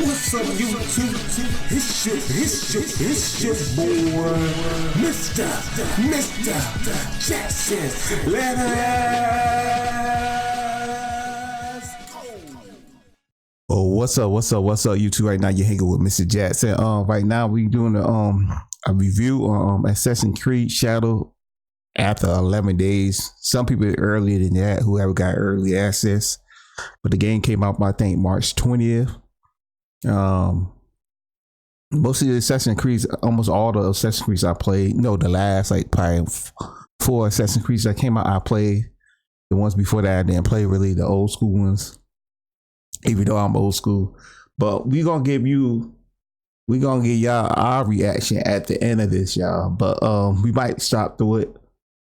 What's up, YouTube? It's your boy, Mr. Jackson. Let us go. Oh, what's up, YouTube? Right now, you're hanging with Mr. Jackson. Right now, we doing a review on Assassin's Creed Shadow after 11 days. Some people earlier than that, whoever got early access. But the game came out, I think, March 20th. Most of the Assassin's Creed, almost all the Assassin's Creed I played, the last like probably 4 Assassin's Creed that came out, I played. The ones before that I didn't play, really, the old school ones, even though I'm old school. But we're gonna give y'all our reaction at the end of this, y'all. But we might stop through it.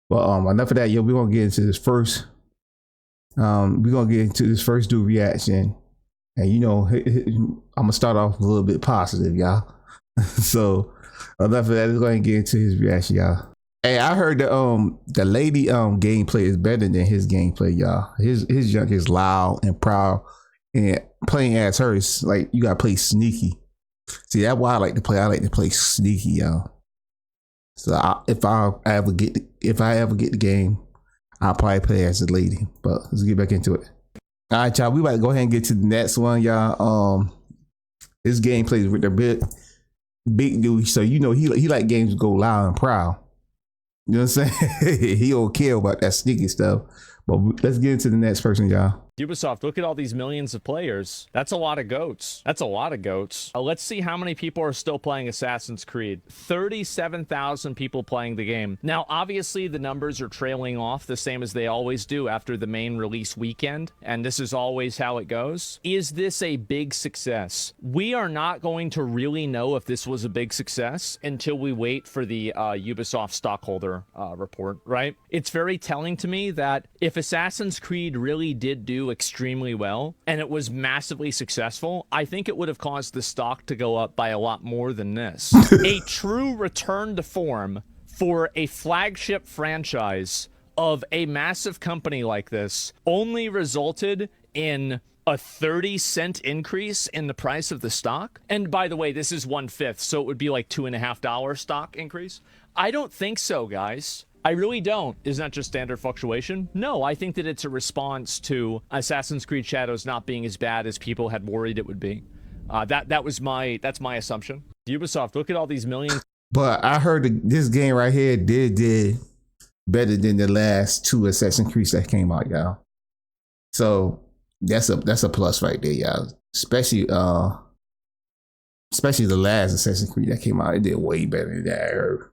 But enough of that, we're gonna get into this first. Dude reaction. And I'm gonna start off a little bit positive, y'all. So enough of that. Let's go ahead and get into his reaction, y'all. Hey, I heard that the lady gameplay is better than his gameplay, y'all. His junk is loud and proud, and playing as her is like you gotta play sneaky. See, that's why I like to play. I like to play sneaky, y'all. So if I ever get the game, I'll probably play as a lady. But let's get back into it. All right, y'all. We about to go ahead and get to the next one, y'all. This gameplay is with the big dude, so he like games to go loud and proud. You know what I'm saying? He don't care about that sneaky stuff. But let's get into the next person, y'all. Ubisoft, look at all these millions of players. That's a lot of goats. Let's see how many people are still playing Assassin's Creed. 37,000 people playing the game. Now, obviously, the numbers are trailing off the same as they always do after the main release weekend, and this is always how it goes. Is this a big success? We are not going to really know if this was a big success until we wait for the Ubisoft stockholder report, right? It's very telling to me that if Assassin's Creed really did do extremely well and it was massively successful, I think it would have caused the stock to go up by a lot more than this. A true return to form for a flagship franchise of a massive company like this only resulted in a 30-cent increase in the price of the stock. And by the way, this is 1/5, so it would be like $2.50 stock increase. I don't think so, guys. I really don't. Isn't that just standard fluctuation? No, I think that it's a response to Assassin's Creed Shadows not being as bad as people had worried it would be. That's my assumption. Ubisoft, look at all these millions. But I heard this game right here did better than the last 2 Assassin's Creed that came out, y'all. So that's a plus right there, y'all. Especially the last Assassin's Creed that came out, it did way better than that, I heard.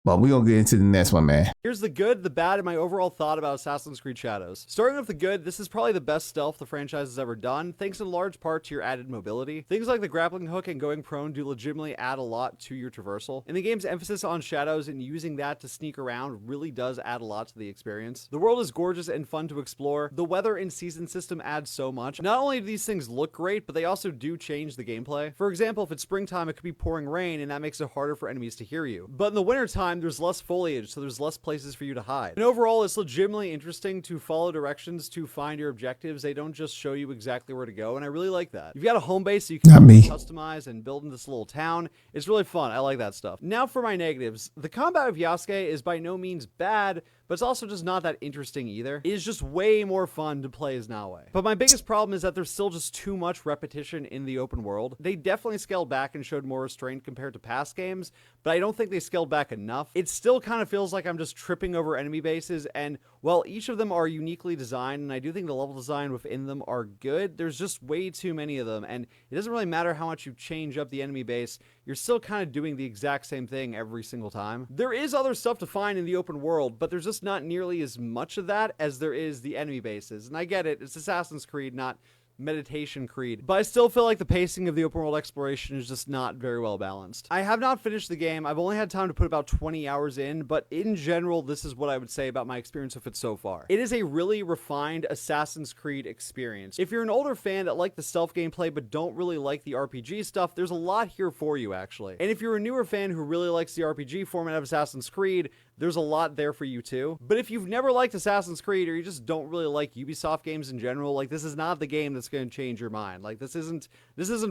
But we're going to get into the next one, man. Here's the good, the bad, and my overall thought about Assassin's Creed Shadows. Starting with the good, this is probably the best stealth the franchise has ever done, thanks in large part to your added mobility. Things like the grappling hook and going prone do legitimately add a lot to your traversal. And the game's emphasis on shadows and using that to sneak around really does add a lot to the experience. The world is gorgeous and fun to explore. The weather and season system adds so much. Not only do these things look great, but they also do change the gameplay. For example, if it's springtime, it could be pouring rain, and that makes it harder for enemies to hear you. But in the wintertime, there's less foliage, so there's less places for you to hide. And overall, it's legitimately interesting to follow directions to find your objectives. They don't just show you exactly where to go, and I really like that. You've got a home base so you can customize and build in this little town. It's really fun. I like that stuff. Now for my negatives. The combat of Yasuke is by no means bad, but it's also just not that interesting either. It is just way more fun to play as Naoe. But my biggest problem is that there's still just too much repetition in the open world. They definitely scaled back and showed more restraint compared to past games, but I don't think they scaled back enough. It still kind of feels like I'm just tripping over enemy bases, and while each of them are uniquely designed, and I do think the level design within them are good, there's just way too many of them, and it doesn't really matter how much you change up the enemy base, you're still kind of doing the exact same thing every single time. There is other stuff to find in the open world, but there's just not nearly as much of that as there is the enemy bases. And I get it, it's Assassin's Creed, not Meditation Creed, but I still feel like the pacing of the open world exploration is just not very well balanced. I have not finished the game. I've only had time to put about 20 hours in, but in general, this is what I would say about my experience with it so far. It is a really refined Assassin's Creed experience. If you're an older fan that like the stealth gameplay but don't really like the RPG stuff, there's a lot here for you, actually. And if you're a newer fan who really likes the RPG format of Assassin's Creed, there's a lot there for you too. But if you've never liked Assassin's Creed, or you just don't really like Ubisoft games in general, like, this is not the game that's that's going to change your mind. Like, this isn't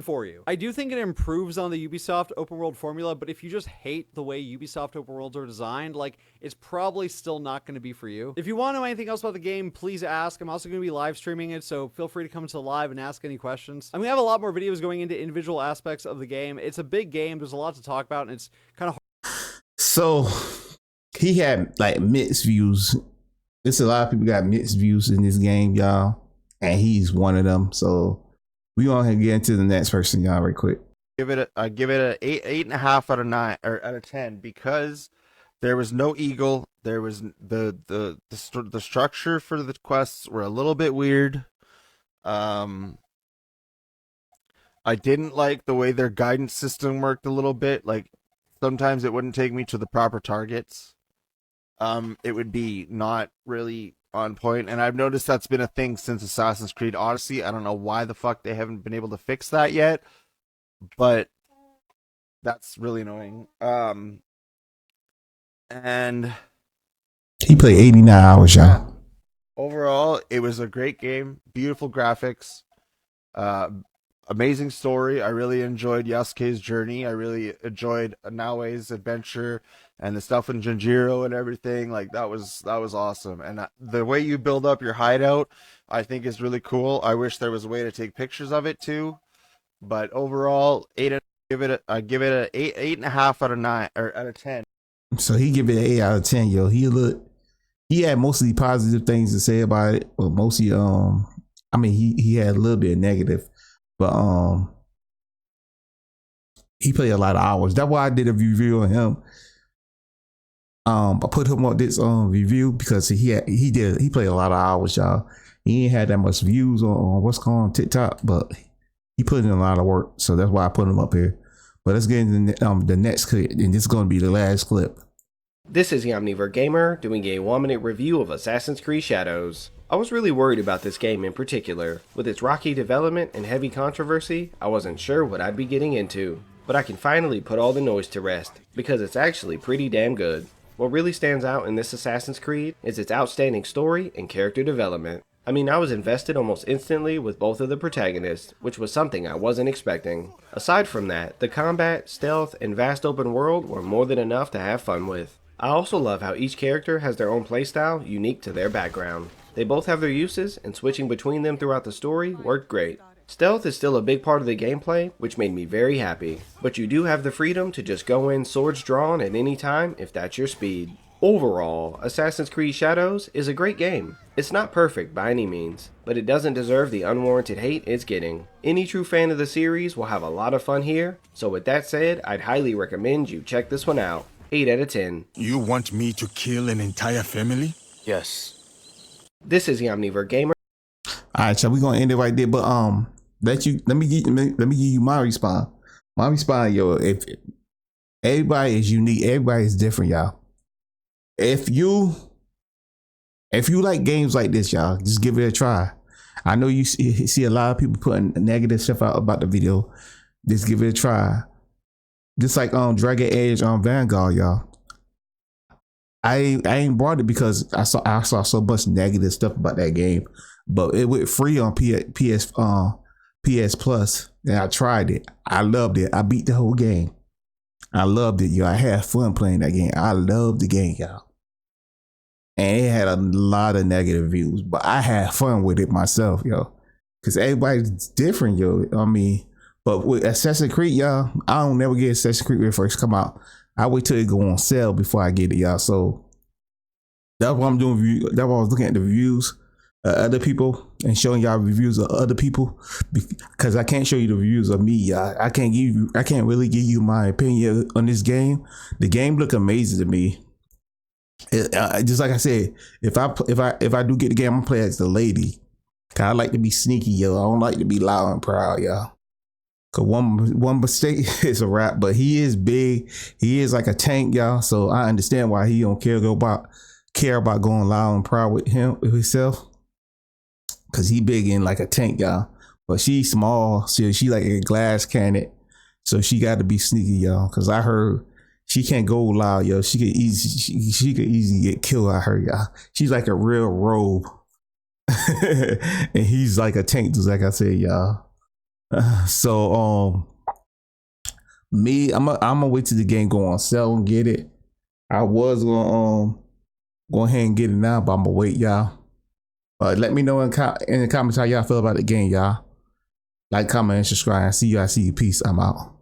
for you. I do think it improves on the Ubisoft open world formula, but if you just hate the way Ubisoft open worlds are designed, like, it's probably still not going to be for you. If you want to know anything else about the game, please ask. I'm also going to be live streaming it, so feel free to come to the live and ask any questions. I'm going to have a lot more videos going into individual aspects of the game. It's a big game. There's a lot to talk about, and it's kind of hard. So he had like mixed views. There's a lot of people got mixed views in this game, y'all, and he's one of them. So we gonna get into the next person, y'all, right quick. I give it a 8.5 out of 9 or out of 10 because there was no eagle. There was the structure for the quests were a little bit weird. I didn't like the way their guidance system worked a little bit. Like, sometimes it wouldn't take me to the proper targets. It would be not really on point. And I've noticed that's been a thing since Assassin's Creed Odyssey. I don't know why the fuck they haven't been able to fix that yet, but that's really annoying. And he played 89 hours, y'all. Overall, it was a great game. Beautiful graphics. Amazing story. I really enjoyed Yasuke's journey. I really enjoyed Naoe's adventure and the stuff in Janjiro and everything. Like, that was awesome. And the way you build up your hideout, I think is really cool. I wish there was a way to take pictures of it too. But overall, I give it a 8.5 out of 9 or out of 10. So he give it an 8 out of 10, yo. He had mostly positive things to say about it, but mostly I mean he had a little bit of negative. But he played a lot of hours. That's why I did a review on him. I put him on this review because he played a lot of hours, y'all. He ain't had that much views on what's called TikTok, but he put in a lot of work. So that's why I put him up here. But let's get into the next clip, and this is going to be the last clip. This is Omniver Gamer doing a 1-minute review of Assassin's Creed Shadows. I was really worried about this game in particular. With its rocky development and heavy controversy, I wasn't sure what I'd be getting into. But I can finally put all the noise to rest, because it's actually pretty damn good. What really stands out in this Assassin's Creed is its outstanding story and character development. I mean, I was invested almost instantly with both of the protagonists, which was something I wasn't expecting. Aside from that, the combat, stealth, and vast open world were more than enough to have fun with. I also love how each character has their own playstyle unique to their background. They both have their uses, and switching between them throughout the story worked great. Stealth is still a big part of the gameplay, which made me very happy, but you do have the freedom to just go in swords drawn at any time if that's your speed. Overall, Assassin's Creed Shadows is a great game. It's not perfect by any means, but it doesn't deserve the unwarranted hate it's getting. Any true fan of the series will have a lot of fun here, so with that said, I'd highly recommend you check this one out. 8 out of 10. You want me to kill an entire family? Yes. This is Omniver Gamer. All right, so we're gonna end it right there. But let me give you my response. My response, yo, if everybody is unique, everybody is different, y'all. If you like games like this, y'all, just give it a try. I know you see a lot of people putting negative stuff out about the video. Just give it a try. Just like Dragon Age on Vanguard, y'all. I ain't bought it because I saw so much negative stuff about that game, but it went free on PS Plus, and I tried it. I loved it. I beat the whole game. I loved it, yo. I had fun playing that game. I loved the game, y'all. And it had a lot of negative reviews, but I had fun with it myself, yo. Cause everybody's different, yo. I mean, but with Assassin's Creed, y'all, I don't never get Assassin's Creed when it first come out. I wait till it go on sale before I get it, y'all. So that's what I'm doing. That's why I was looking at the reviews of other people and showing y'all reviews of other people, because I can't show you the reviews of me, y'all. I can't really give you my opinion on this game. The game look amazing to me. Just like I said, if I do get the game, I'm gonna play as the lady. Cause I like to be sneaky, yo. I don't like to be loud and proud, y'all. Cause one mistake is a wrap. But he is big. He is like a tank, y'all. So I understand why he don't care about going loud and proud with himself. Cause he big and like a tank, y'all. But she's small. She like a glass cannon. So she got to be sneaky, y'all. Cause I heard she can't go loud, yo. She could easily get killed. I heard, y'all. She's like a real robe. and he's like a tank, just like I said, y'all. So me, I'm gonna wait till the game go on sale and get it. I was gonna go ahead and get it now, but I'm gonna wait, y'all. Let me know in the comments how y'all feel about the game, y'all. Like, comment, and subscribe. See you. Peace. I'm out.